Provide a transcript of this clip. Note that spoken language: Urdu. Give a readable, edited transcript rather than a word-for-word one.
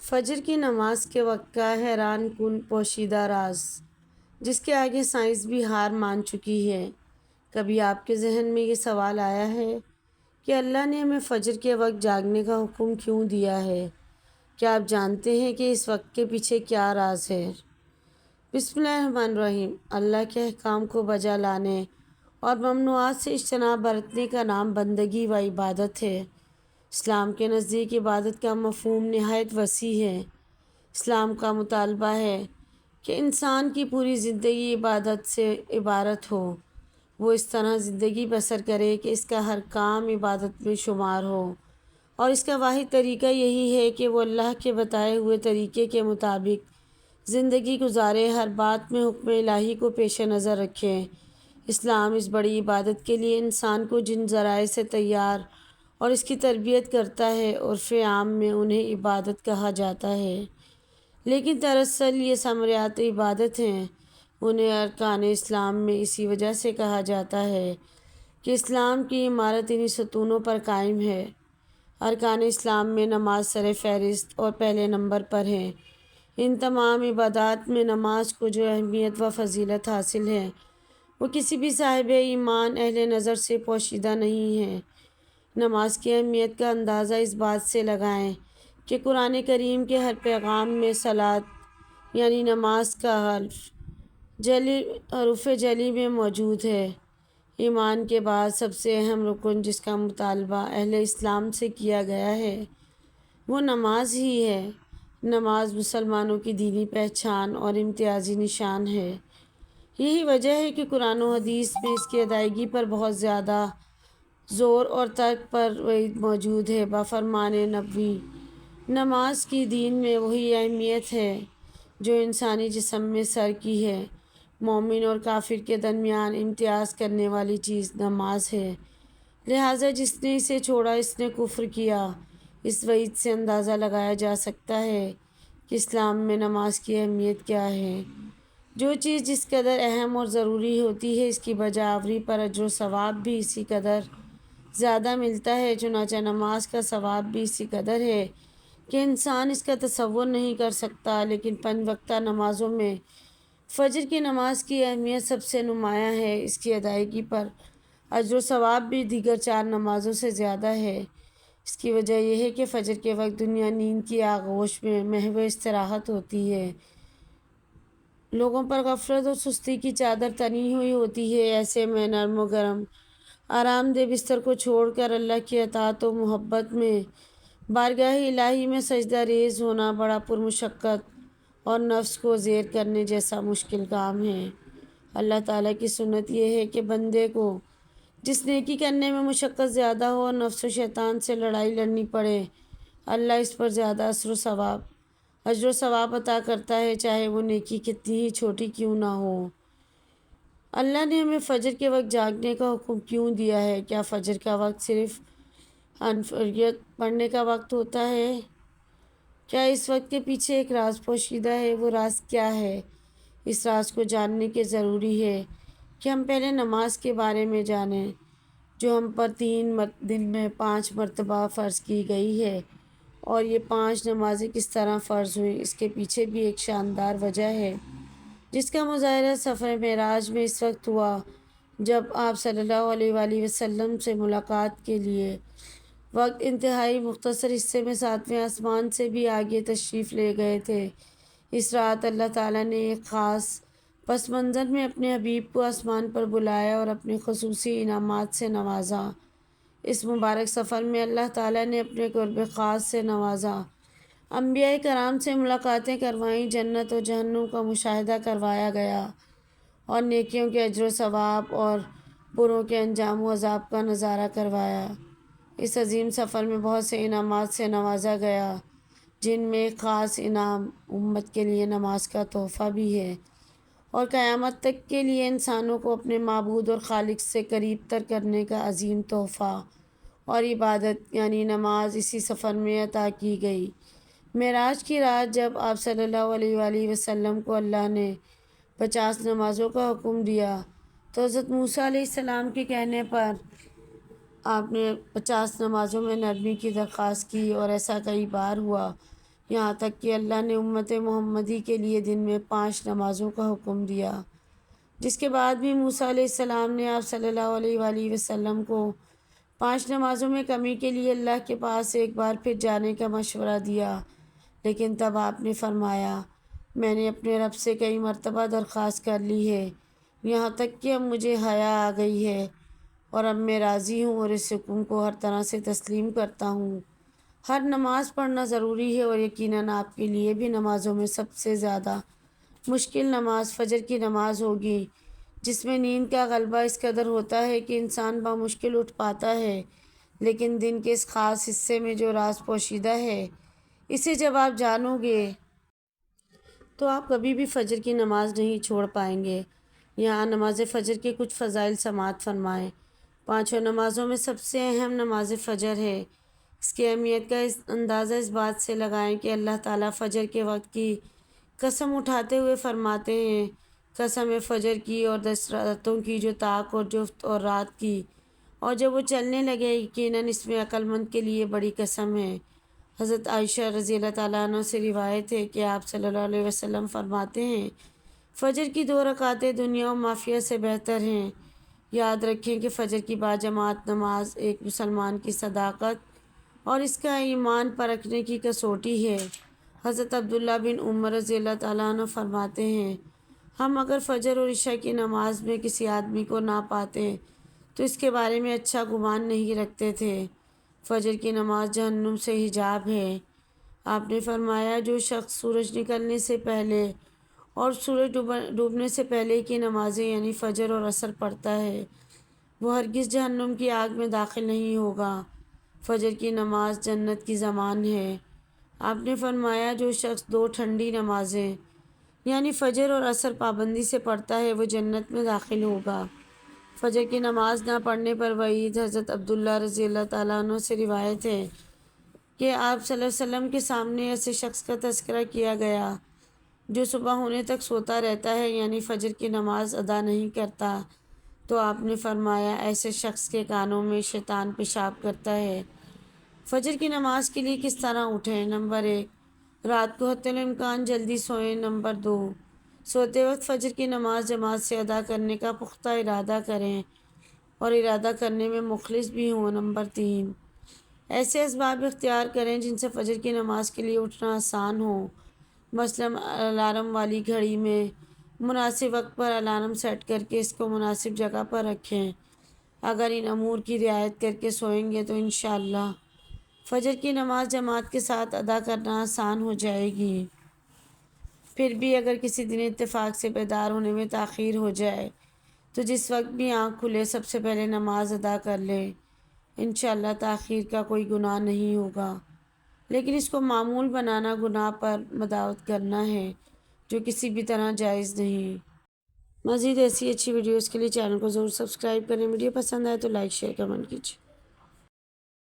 فجر کی نماز کے وقت کا حیران کن پوشیدہ راز، جس کے آگے سائنس بھی ہار مان چکی ہے۔ کبھی آپ کے ذہن میں یہ سوال آیا ہے کہ اللہ نے ہمیں فجر کے وقت جاگنے کا حکم کیوں دیا ہے؟ کیا آپ جانتے ہیں کہ اس وقت کے پیچھے کیا راز ہے؟ بسم اللہ الرحمن الرحیم۔ اللہ کے احکام کو بجا لانے اور ممنوعات سے اجتناب برتنے کا نام بندگی و عبادت ہے۔ اسلام کے نزدیک عبادت کا مفہوم نہایت وسیع ہے۔ اسلام کا مطالبہ ہے کہ انسان کی پوری زندگی عبادت سے عبارت ہو۔ وہ اس طرح زندگی بسر کرے کہ اس کا ہر کام عبادت میں شمار ہو، اور اس کا واحد طریقہ یہی ہے کہ وہ اللہ کے بتائے ہوئے طریقے کے مطابق زندگی گزارے، ہر بات میں حکم الہی کو پیش نظر رکھے۔ اسلام اس بڑی عبادت کے لیے انسان کو جن ذرائع سے تیار اور اس کی تربیت کرتا ہے، عرف عام میں انہیں عبادت کہا جاتا ہے، لیکن دراصل یہ ثمرات عبادت ہیں۔ انہیں ارکان اسلام میں اسی وجہ سے کہا جاتا ہے کہ اسلام کی عمارت انہی ستونوں پر قائم ہے۔ ارکان اسلام میں نماز سر فہرست اور پہلے نمبر پر ہے۔ ان تمام عبادات میں نماز کو جو اہمیت و فضیلت حاصل ہے، وہ کسی بھی صاحب ایمان اہل نظر سے پوشیدہ نہیں ہے۔ نماز کی اہمیت کا اندازہ اس بات سے لگائیں کہ قرآن کریم کے ہر پیغام میں صلاۃ یعنی نماز کا حرف جلی میں موجود ہے۔ ایمان کے بعد سب سے اہم رکن جس کا مطالبہ اہل اسلام سے کیا گیا ہے، وہ نماز ہی ہے۔ نماز مسلمانوں کی دینی پہچان اور امتیازی نشان ہے۔ یہی وجہ ہے کہ قرآن و حدیث میں اس کی ادائیگی پر بہت زیادہ زور اور ترک پر وعید موجود ہے۔ بفرمان نبوی، نماز کی دین میں وہی اہمیت ہے جو انسانی جسم میں سر کی ہے۔ مومن اور کافر کے درمیان امتیاز کرنے والی چیز نماز ہے، لہٰذا جس نے اسے چھوڑا اس نے کفر کیا۔ اس وعید سے اندازہ لگایا جا سکتا ہے کہ اسلام میں نماز کی اہمیت کیا ہے۔ جو چیز جس قدر اہم اور ضروری ہوتی ہے، اس کی بجا آوری پر اجر و ثواب بھی اسی قدر زیادہ ملتا ہے۔ چنانچہ نماز کا ثواب بھی اسی قدر ہے کہ انسان اس کا تصور نہیں کر سکتا، لیکن 5 وقتہ نمازوں میں فجر کی نماز کی اہمیت سب سے نمایاں ہے۔ اس کی ادائیگی پر اجر و ثواب بھی دیگر 4 نمازوں سے زیادہ ہے۔ اس کی وجہ یہ ہے کہ فجر کے وقت دنیا نیند کی آغوش میں محو استراحت ہوتی ہے۔ لوگوں پر غفلت اور سستی کی چادر تنی ہوئی ہوتی ہے۔ ایسے میں نرم و گرم آرام دہ بستر کو چھوڑ کر اللہ کی اطاعت و محبت میں بارگاہ الہی میں سجدہ ریز ہونا بڑا پرمشقت اور نفس کو زیر کرنے جیسا مشکل کام ہے۔ اللہ تعالیٰ کی سنت یہ ہے کہ بندے کو جس نیکی کرنے میں مشقت زیادہ ہو اور نفس و شیطان سے لڑائی لڑنی پڑے، اللہ اس پر زیادہ اجر و ثواب عطا کرتا ہے، چاہے وہ نیکی کتنی ہی چھوٹی کیوں نہ ہو۔ اللہ نے ہمیں فجر کے وقت جاگنے کا حکم کیوں دیا ہے؟ کیا فجر کا وقت صرف عنفریت پڑھنے کا وقت ہوتا ہے؟ کیا اس وقت کے پیچھے ایک راز پوشیدہ ہے؟ وہ راز کیا ہے؟ اس راز کو جاننے کے ضروری ہے کہ ہم پہلے نماز کے بارے میں جانیں، جو ہم پر 3 دن میں 5 مرتبہ فرض کی گئی ہے۔ اور یہ 5 نمازیں کس طرح فرض ہوئیں، اس کے پیچھے بھی ایک شاندار وجہ ہے، جس کا مظاہرہ سفر معراج میں اس وقت ہوا جب آپ صلی اللہ علیہ وآلہ وسلم سے ملاقات کے لیے وقت انتہائی مختصر حصے میں 7ویں آسمان سے بھی آگے تشریف لے گئے تھے۔ اس رات اللہ تعالیٰ نے ایک خاص پس منظر میں اپنے حبیب کو آسمان پر بلایا اور اپنے خصوصی انعامات سے نوازا۔ اس مبارک سفر میں اللہ تعالیٰ نے اپنے قرب خاص سے نوازا، انبیاء کرام سے ملاقاتیں کروائیں، جنت و جہنم کا مشاہدہ کروایا گیا، اور نیکیوں کے اجر و ثواب اور بروں کے انجام و عذاب کا نظارہ کروایا۔ اس عظیم سفر میں بہت سے انعامات سے نوازا گیا، جن میں ایک خاص انعام امت کے لیے نماز کا تحفہ بھی ہے، اور قیامت تک کے لیے انسانوں کو اپنے معبود اور خالق سے قریب تر کرنے کا عظیم تحفہ اور عبادت یعنی نماز اسی سفر میں عطا کی گئی۔ معراج کی رات جب آپ صلی اللہ علیہ وآلہ وسلم کو اللہ نے 50 نمازوں کا حکم دیا، تو حضرت موسیٰ علیہ السلام کے کہنے پر آپ نے 50 نمازوں میں نرمی کی درخواست کی، اور ایسا کئی بار ہوا یہاں تک کہ اللہ نے امت محمدی کے لیے دن میں 5 نمازوں کا حکم دیا، جس کے بعد بھی موسیٰ علیہ السلام نے آپ صلی اللہ علیہ وآلہ وسلم کو 5 نمازوں میں کمی کے لیے اللہ کے پاس ایک بار پھر جانے کا مشورہ دیا، لیکن تب آپ نے فرمایا میں نے اپنے رب سے کئی مرتبہ درخواست کر لی ہے، یہاں تک کہ اب مجھے حیا آ گئی ہے اور اب میں راضی ہوں اور اس حکم کو ہر طرح سے تسلیم کرتا ہوں۔ ہر نماز پڑھنا ضروری ہے اور یقیناً آپ کے لیے بھی نمازوں میں سب سے زیادہ مشکل نماز فجر کی نماز ہوگی، جس میں نیند کا غلبہ اس قدر ہوتا ہے کہ انسان بمشکل اٹھ پاتا ہے، لیکن دن کے اس خاص حصے میں جو راز پوشیدہ ہے، اسے جب آپ جانو گے تو آپ کبھی بھی فجر کی نماز نہیں چھوڑ پائیں گے۔ یہاں نماز فجر کے کچھ فضائل سماعت فرمائیں۔ 5 نمازوں میں سب سے اہم نماز فجر ہے۔ اس کی اہمیت کا اندازہ اس بات سے لگائیں کہ اللہ تعالیٰ فجر کے وقت کی قسم اٹھاتے ہوئے فرماتے ہیں، قسم ہے فجر کی اور 10 راتوں کی جو طاق اور جفت اور رات کی، اور جب وہ چلنے لگے، یقیناً اس میں عقل مند کے لیے بڑی قسم ہے۔ حضرت عائشہ رضی اللہ تعالیٰ عنہ سے روایت ہے کہ آپ صلی اللہ علیہ وسلم فرماتے ہیں، فجر کی 2 رکعتیں دنیا و مافیہ سے بہتر ہیں۔ یاد رکھیں کہ فجر کی باجماعت نماز ایک مسلمان کی صداقت اور اس کا ایمان پرکھنے کی کسوٹی ہے۔ حضرت عبداللہ بن عمر رضی اللہ تعالیٰ عنہ فرماتے ہیں، ہم اگر فجر اور عشاء کی نماز میں کسی آدمی کو نہ پاتے تو اس کے بارے میں اچھا گمان نہیں رکھتے تھے۔ فجر کی نماز جہنم سے حجاب ہے۔ آپ نے فرمایا جو شخص سورج نکلنے سے پہلے اور سورج ڈوبنے سے پہلے کی نمازیں یعنی فجر اور عصر پڑھتا ہے، وہ ہرگز جہنم کی آگ میں داخل نہیں ہوگا۔ فجر کی نماز جنت کی ضمان ہے۔ آپ نے فرمایا جو شخص 2 ٹھنڈی نمازیں یعنی فجر اور عصر پابندی سے پڑھتا ہے وہ جنت میں داخل ہوگا۔ فجر کی نماز نہ پڑھنے پر وعید۔ حضرت عبداللہ رضی اللہ تعالیٰ عنہ سے روایت ہے کہ آپ صلی اللہ علیہ وسلم کے سامنے ایسے شخص کا تذکرہ کیا گیا جو صبح ہونے تک سوتا رہتا ہے یعنی فجر کی نماز ادا نہیں کرتا، تو آپ نے فرمایا ایسے شخص کے کانوں میں شیطان پیشاب کرتا ہے۔ فجر کی نماز کے لیے کس طرح اٹھیں؟ نمبر 1، رات کو حتی الامکان جلدی سوئیں۔ نمبر 2، سوتے وقت فجر کی نماز جماعت سے ادا کرنے کا پختہ ارادہ کریں اور ارادہ کرنے میں مخلص بھی ہوں۔ نمبر 3، ایسے اسباب اختیار کریں جن سے فجر کی نماز کے لیے اٹھنا آسان ہو، مثلاً الارم والی گھڑی میں مناسب وقت پر الارم سیٹ کر کے اس کو مناسب جگہ پر رکھیں۔ اگر ان امور کی رعایت کر کے سوئیں گے تو انشاءاللہ فجر کی نماز جماعت کے ساتھ ادا کرنا آسان ہو جائے گی۔ پھر بھی اگر کسی دن اتفاق سے بیدار ہونے میں تاخیر ہو جائے تو جس وقت بھی آنکھ کھلے سب سے پہلے نماز ادا کر لیں، انشاءاللہ تاخیر کا کوئی گناہ نہیں ہوگا، لیکن اس کو معمول بنانا گناہ پر مداوت کرنا ہے جو کسی بھی طرح جائز نہیں۔ مزید ایسی اچھی ویڈیوز کے لیے چینل کو ضرور سبسکرائب کریں۔ ویڈیو پسند آئے تو لائک شیئر کمنٹ کیجیے۔